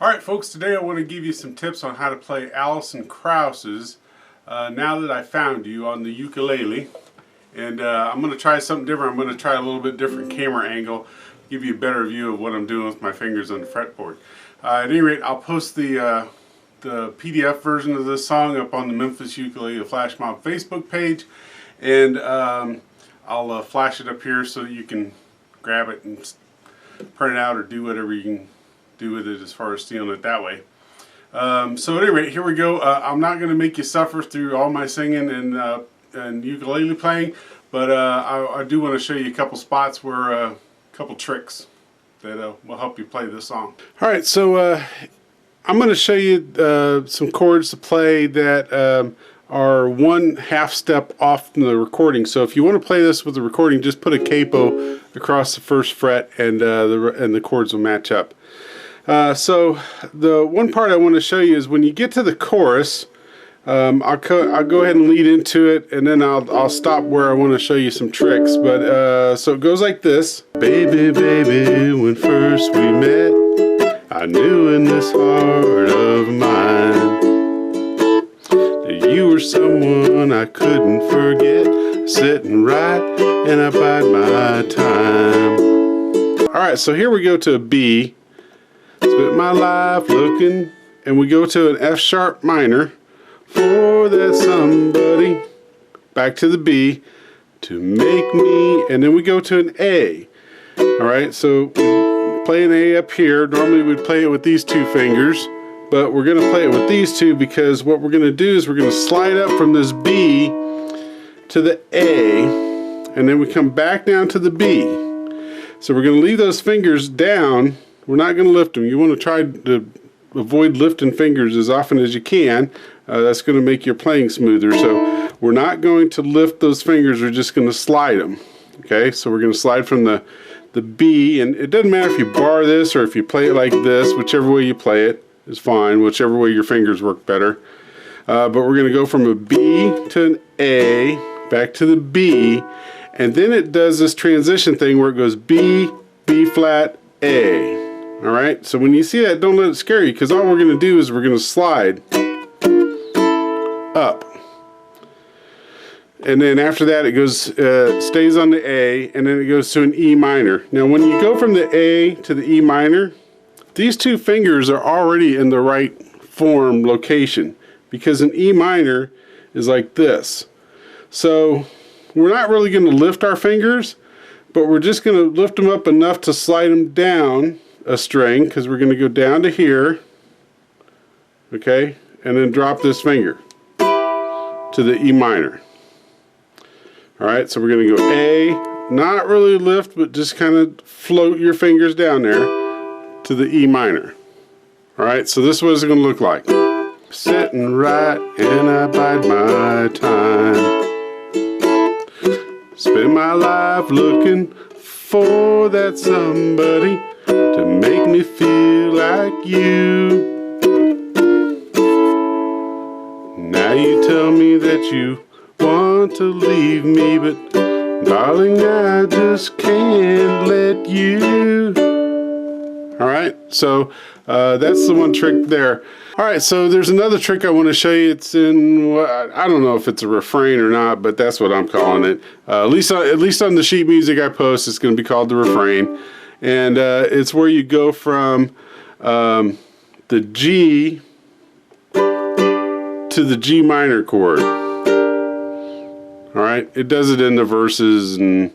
Alright folks, today I want to give you some tips on how to play Alison Krauss's Now That I Found You on the ukulele. And I'm going to try something different. I'm going to try a little bit different camera angle, give you a better view of what I'm doing with my fingers on the fretboard. At any rate, I'll post the PDF version of this song up on the Memphis Ukulele Flash Mob Facebook page. And I'll flash it up here so you can grab it and print it out or do whatever you can do with it as far as stealing it that way. So at any rate, here we go. I'm not going to make you suffer through all my singing and ukulele playing, but I do want to show you a couple spots where a couple tricks that will help you play this song. Alright, so I'm going to show you some chords to play that are 1/2 step off from the recording. So if you want to play this with the recording, just put a capo across the first fret and the chords will match up. So the one part I want to show you is when you get to the chorus, I'll go ahead and lead into it, and then I'll stop where I want to show you some tricks. But so it goes like this. Baby, baby, when first we met, I knew in this heart of mine that you were someone I couldn't forget, sitting right and I bide my time. Alright, so here we go to a B. Spent my life looking, and we go to an F sharp minor for that somebody, back to the B, to make me, and then we go to an A. Alright, so we play an A up here. Normally we'd play it with these two fingers, but we're going to play it with these two because what we're going to do is we're going to slide up from this B to the A, and then we come back down to the B. So we're going to leave those fingers down. We're not going to lift them. You want to try to avoid lifting fingers as often as you can. That's going to make your playing smoother. So we're not going to lift those fingers. We're just going to slide them. Okay, so we're going to slide from the B, and it doesn't matter if you bar this or if you play it like this. Whichever way you play it is fine. Whichever way your fingers work better. But we're going to go from a B to an A, back to the B, and then it does this transition thing where it goes B, B flat, A. Alright, so when you see that, don't let it scare you, because all we're going to do is we're going to slide up. And then after that it goes, stays on the A, and then it goes to an E minor. Now when you go from the A to the E minor, these two fingers are already in the right form location, because an E minor is like this. So we're not really going to lift our fingers, but we're just going to lift them up enough to slide them down a string, because we're going to go down to here, okay, and then drop this finger to the E minor. Alright, so we're going to go A, not really lift, but just kind of float your fingers down there to the E minor. Alright, so this is what it's going to look like. Sitting right and I bide my time. Spend my life looking for that somebody to make me feel like you. Now you tell me that you want to leave me, but darling, I just can't let you. Alright, so that's the one trick there. Alright, so there's another trick I want to show you. It's in, I don't know if it's a refrain or not, but that's what I'm calling it. At least on the sheet music I post, it's going to be called the refrain. And it's where you go from the G to the G minor chord. Alright, it does it in the verses and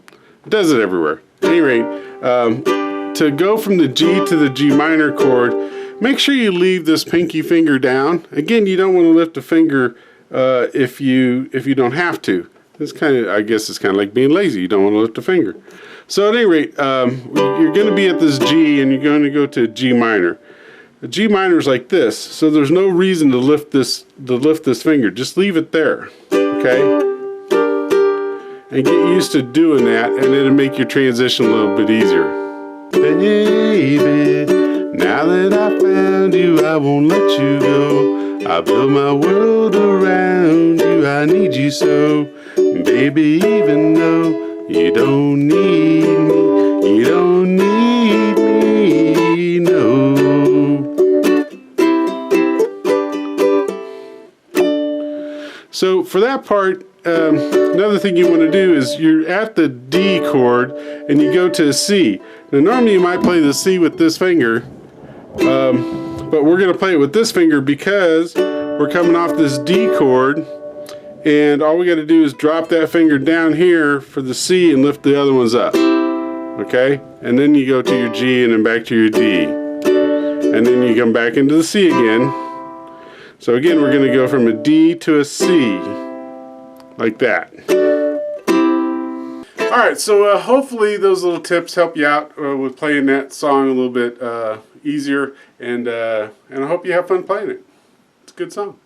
it does it everywhere. At any rate, to go from the G to the G minor chord, make sure you leave this pinky finger down. Again, you don't want to lift a finger if you don't have to. It's kind of, I guess it's kind of like being lazy. You don't want to lift a finger. So at any rate, you're going to be at this G and you're going to go to G minor. The G minor is like this, so there's no reason to lift this finger. Just leave it there, okay? And get used to doing that, and it'll make your transition a little bit easier. Baby, now that I found you, I won't let you go. I build my world around you, I need you so. Baby, even though you don't need me, you don't need me, no. So for that part, another thing you want to do is you're at the D chord and you go to a C. Now normally you might play the C with this finger, but we're going to play it with this finger because we're coming off this D chord, and all we got to do is drop that finger down here for the C and lift the other ones up. Okay? And then you go to your G and then back to your D. And then you come back into the C again. So again, we're going to go from a D to a C, like that. Alright, so hopefully those little tips help you out with playing that song a little bit easier, and I hope you have fun playing it. It's a good song.